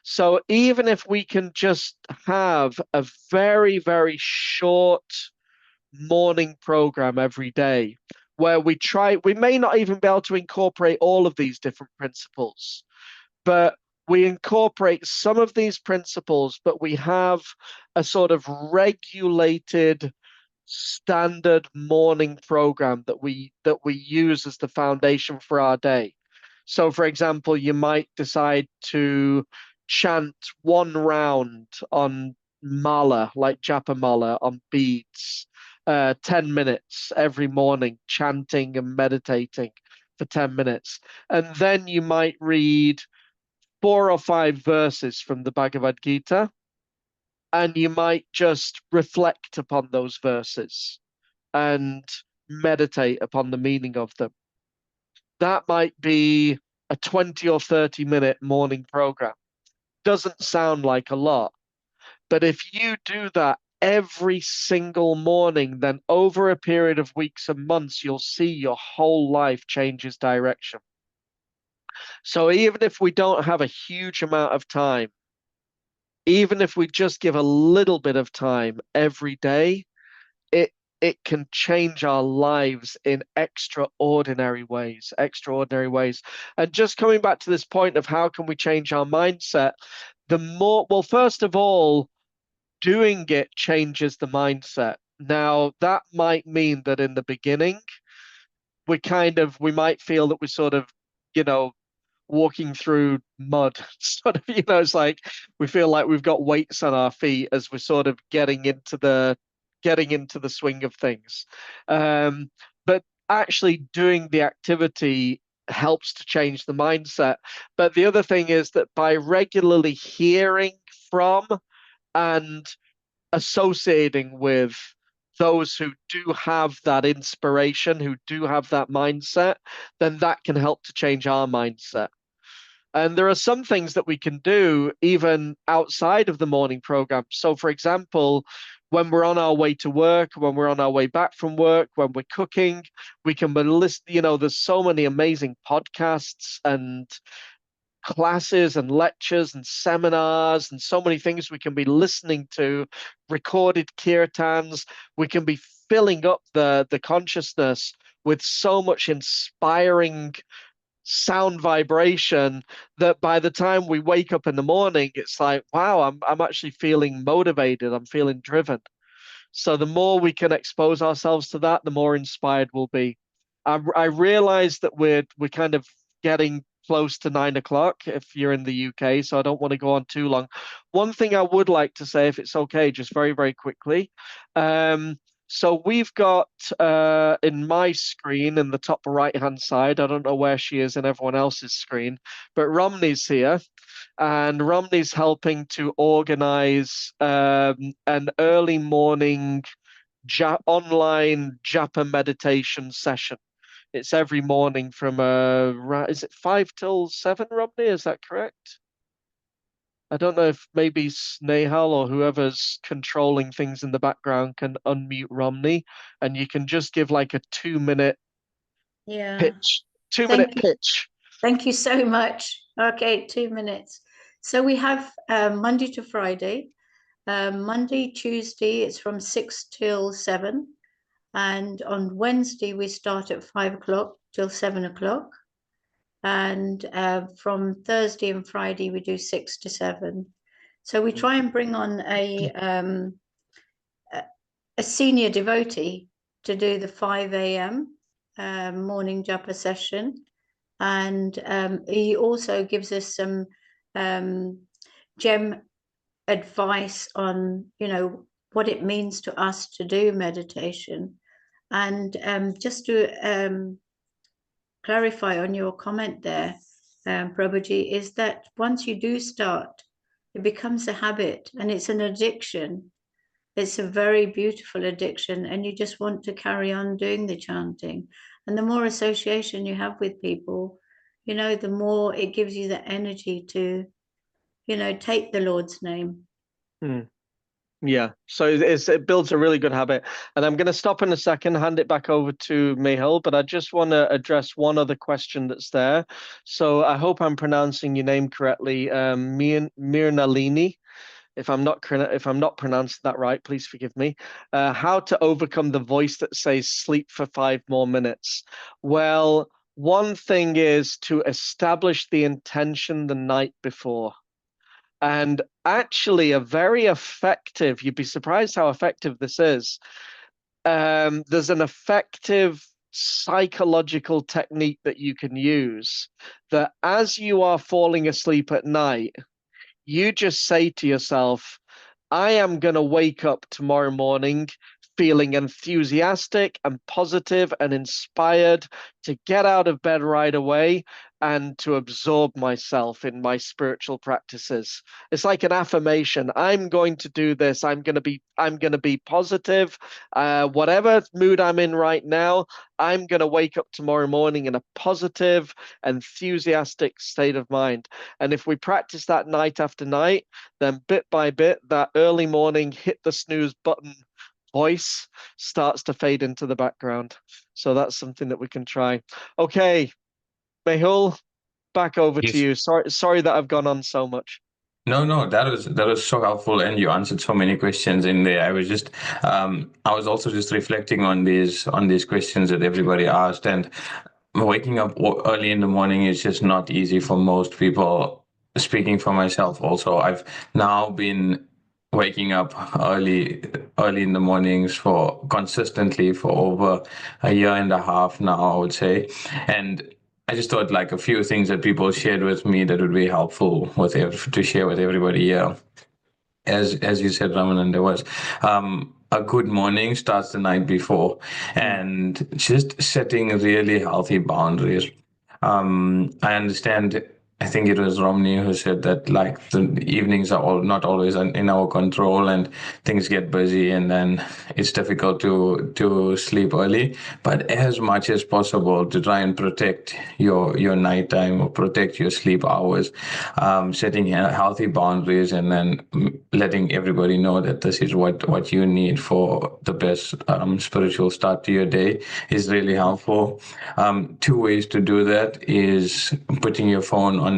So even if we can just have a very, very short morning program every day where we may not even be able to incorporate all of these different principles, but we incorporate some of these principles, but we have a sort of regulated standard morning program that we use as the foundation for our day. So for example, you might decide to chant one round on mala, like japa mala, on beads, 10 minutes every morning, chanting and meditating for 10 minutes. And then you might read 4 or 5 verses from the Bhagavad-gita, and you might just reflect upon those verses and meditate upon the meaning of them. That might be a 20 or 30-minute morning program. Doesn't sound like a lot, but if you do that every single morning, then over a period of weeks and months, you'll see your whole life changes direction. So even if we don't have a huge amount of time, even if we just give a little bit of time every day, it it can change our lives in extraordinary ways, extraordinary ways. And just coming back to this point of how can we change our mindset, the more, well, first of all, doing it changes the mindset. Now, that might mean that in the beginning, we might feel that we're sort of, you know, walking through mud. Sort of, it's like we feel like we've got weights on our feet as we're sort of getting into the swing of things. But actually doing the activity helps to change the mindset. But the other thing is that by regularly hearing from and associating with those who do have that inspiration, who do have that mindset, then that can help to change our mindset. And there are some things that we can do even outside of the morning program. So, for example, when we're on our way to work, when we're on our way back from work, when we're cooking, we can listen. There's so many amazing podcasts and classes and lectures and seminars and so many things we can be listening to, recorded kirtans. We can be filling up the consciousness with so much inspiring sound vibration that by the time we wake up in the morning, it's like, wow, I'm actually feeling motivated. I'm feeling driven. So the more we can expose ourselves to that, the more inspired we'll be. I realize that we're kind of getting close to 9 o'clock if you're in the UK, so I don't want to go on too long. One thing I would like to say, if it's okay, just very, very quickly. So we've got in my screen in the top right-hand side, I don't know where she is in everyone else's screen, but Romney's here, and Romney's helping to organize an early morning online japa meditation session. It's every morning from is it 5 till 7, Romney? Is that correct? I don't know if maybe Snehal or whoever's controlling things in the background can unmute Romney, and you can just give like a 2-minute pitch. 2-minute pitch. Thank you so much. Okay, 2 minutes. So we have Monday to Friday. Monday, Tuesday, it's from 6 till 7. And on Wednesday, we start at 5 o'clock till 7 o'clock. And from Thursday and Friday, we do 6 to 7. So we try and bring on a senior devotee to do the 5 a.m. Morning japa session. And he also gives us some gem advice on, what it means to us to do meditation. And just to clarify on your comment there, Prabhuji, is that once you do start, it becomes a habit and it's an addiction. It's a very beautiful addiction, and you just want to carry on doing the chanting. And the more association you have with people, the more it gives you the energy to, take the Lord's name. Yeah, so it builds a really good habit. And I'm going to stop in a second, hand it back over to Mehul, but I just want to address one other question that's there. So I hope I'm pronouncing your name correctly, Mirnalini. If I'm not pronouncing that right, please forgive me. How to overcome the voice that says sleep for 5 more minutes? Well, one thing is to establish the intention the night before. And actually a very effective, you'd be surprised how effective this is. There's an effective psychological technique that you can use that as you are falling asleep at night, you just say to yourself, I am going to wake up tomorrow morning feeling enthusiastic and positive and inspired to get out of bed right away and to absorb myself in my spiritual practices. It's like an affirmation. I'm going to do this. I'm going to be positive. Whatever mood I'm in right now, I'm going to wake up tomorrow morning in a positive, enthusiastic state of mind. And if we practice that night after night, then bit by bit, that early morning hit the snooze button voice starts to fade into the background. So that's something that we can try. Okay, Mehul, back over to Yes. you. Sorry that I've gone on so much. No, that was so helpful, and you answered so many questions in there. I was also just reflecting on these questions that everybody asked, and waking up early in the morning is just not easy for most people. Speaking for myself, also, I've now been waking up early in the mornings for consistently for over a year and a half now, I would say, and I just thought like a few things that people shared with me that would be helpful to share with everybody here. As you said, Ramananda, was a good morning starts the night before, and just setting really healthy boundaries. I understand. I think it was Romney who said that like the evenings are not always in our control, and things get busy, and then it's difficult to sleep early. But as much as possible to try and protect your nighttime or protect your sleep hours, setting healthy boundaries, and then letting everybody know that this is what you need for the best spiritual start to your day is really helpful. Two ways to do that is putting your phone on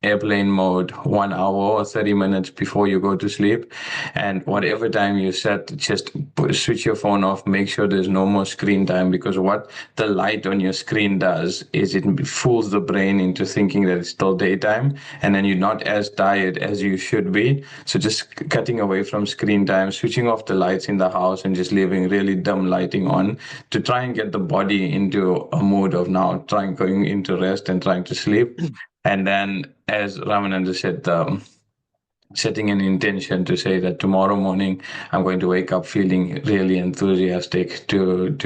airplane mode 1 hour or 30 minutes before you go to sleep, and whatever time you set, just switch your phone off. Make sure there's no more screen time, because what the light on your screen does is it fools the brain into thinking that it's still daytime, and then you're not as tired as you should be. So just cutting away from screen time, switching off the lights in the house, and just leaving really dim lighting on to try and get the body into a mood of now going into rest and trying to sleep. And then, as Ramananda said, setting an intention to say that tomorrow morning I'm going to wake up feeling really enthusiastic to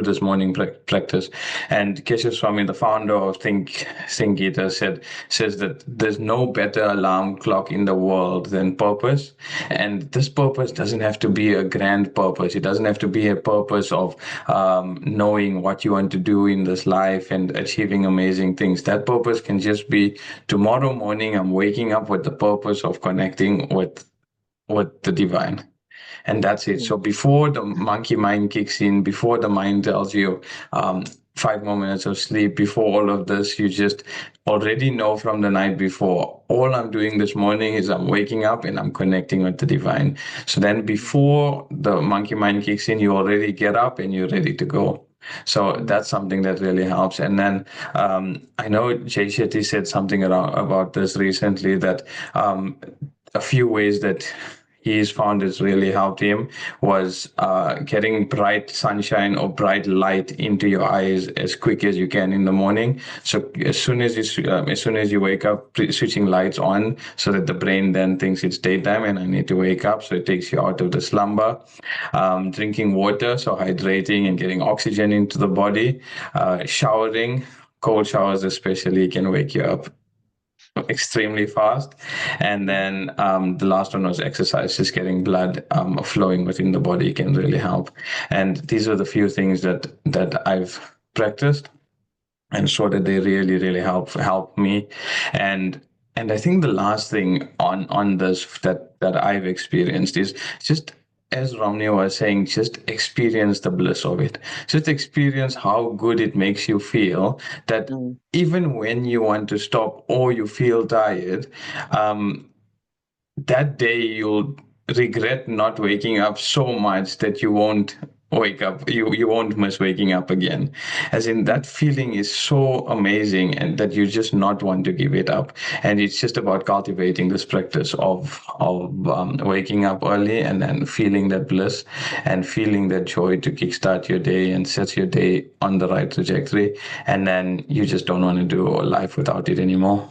this morning practice. And Keshav Swami, the founder of Think Gita, says that there's no better alarm clock in the world than purpose. And this purpose doesn't have to be a grand purpose. It doesn't have to be a purpose of knowing what you want to do in this life and achieving amazing things. That purpose can just be tomorrow morning I'm waking up with the purpose of connecting with the divine. And that's it. So before the monkey mind kicks in, before the mind tells you 5 more minutes of sleep, before all of this, you just already know from the night before, all I'm doing this morning is I'm waking up and I'm connecting with the divine. So then before the monkey mind kicks in, you already get up and you're ready to go. So that's something that really helps. And then I know Jay Shetty said something about this recently, that a few ways that he's found has really helped him was getting bright sunshine or bright light into your eyes as quick as you can in the morning. So as soon as you wake up, switching lights on so that the brain then thinks it's daytime and I need to wake up. So it takes you out of the slumber. Drinking water, so hydrating and getting oxygen into the body. Showering, cold showers especially, can wake you up extremely fast. And then the last one was exercise. Just getting blood flowing within the body can really help. And these are the few things that I've practiced and so that they really help me. And I think the last thing on this that I've experienced is just, as Romney was saying, just experience the bliss of it. Just experience how good it makes you feel, that even when you want to stop or you feel tired, that day you'll regret not waking up so much that you won't wake up, you won't miss waking up again. As in, that feeling is so amazing, and that you just not want to give it up. And it's just about cultivating this practice of waking up early and then feeling that bliss and feeling that joy to kickstart your day and set your day on the right trajectory. And then you just don't want to do life without it anymore.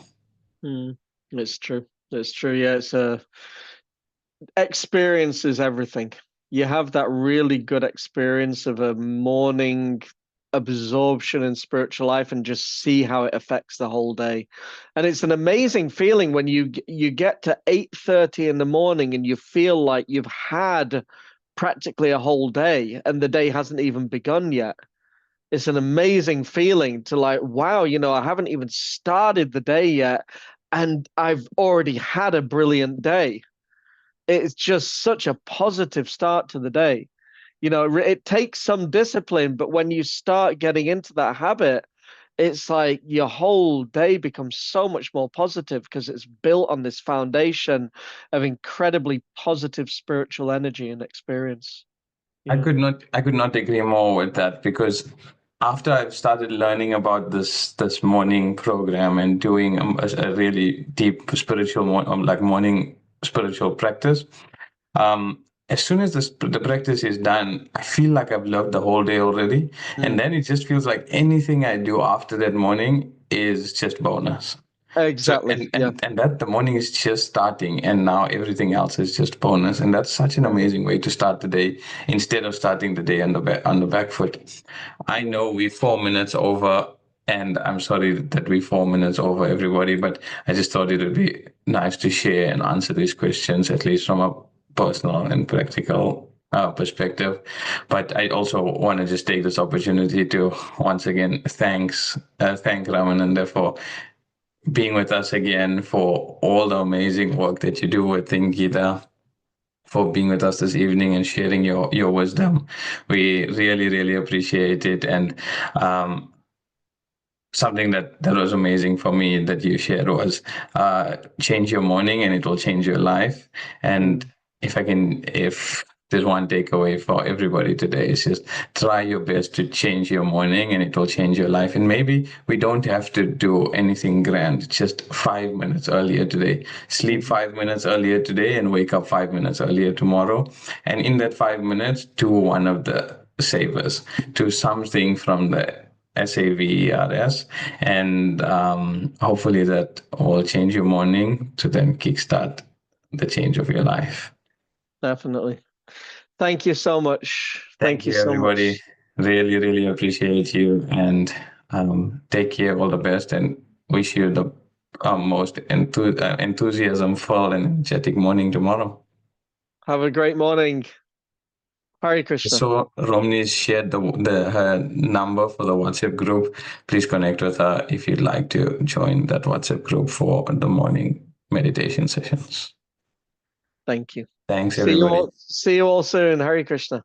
It's true. It's true. Yeah, it's experience is everything. You have that really good experience of a morning absorption in spiritual life and just see how it affects the whole day. And it's an amazing feeling when you get to 8:30 in the morning and you feel like you've had practically a whole day and the day hasn't even begun yet. It's an amazing feeling to like, wow, I haven't even started the day yet and I've already had a brilliant day. It's just such a positive start to the day. It takes some discipline, but when you start getting into that habit, it's like your whole day becomes so much more positive because it's built on this foundation of incredibly positive spiritual energy and experience. I could not agree more with that, because after I've started learning about this morning program and doing a really deep spiritual morning spiritual practice, as soon as the practice is done, I feel like I've loved the whole day already, and then it just feels like anything I do after that morning is just bonus. So Exactly. and that the morning is just starting, and now everything else is just bonus, and that's such an amazing way to start the day instead of starting the day on the back foot. I know we're 4 minutes over, and I'm sorry that we're 4 minutes over, everybody, but I just thought it would be nice to share and answer these questions, at least from a personal and practical perspective. But I also want to just take this opportunity to once again thank Ramananda for being with us again, for all the amazing work that you do within Gita, for being with us this evening and sharing your wisdom. We really, really appreciate it. And something that was amazing for me that you shared was change your morning and it will change your life. And if there's one takeaway for everybody today, is just try your best to change your morning and it will change your life. And maybe we don't have to do anything grand, just 5 minutes earlier today. Sleep 5 minutes earlier today and wake up 5 minutes earlier tomorrow. And in that 5 minutes, do one of the savers, do something from the SAVERS, and hopefully that will change your morning to then kickstart the change of your life. Definitely. Thank you so much. Thank you, everybody. Really, really appreciate you, and take care. All the best, and wish you the most enthusiasm-full and energetic morning tomorrow. Have a great morning. Hare Krishna. So Romney shared her number for the WhatsApp group. Please connect with her if you'd like to join that WhatsApp group for the morning meditation sessions. Thank you. Thanks, everybody. See you all soon. Hare Krishna.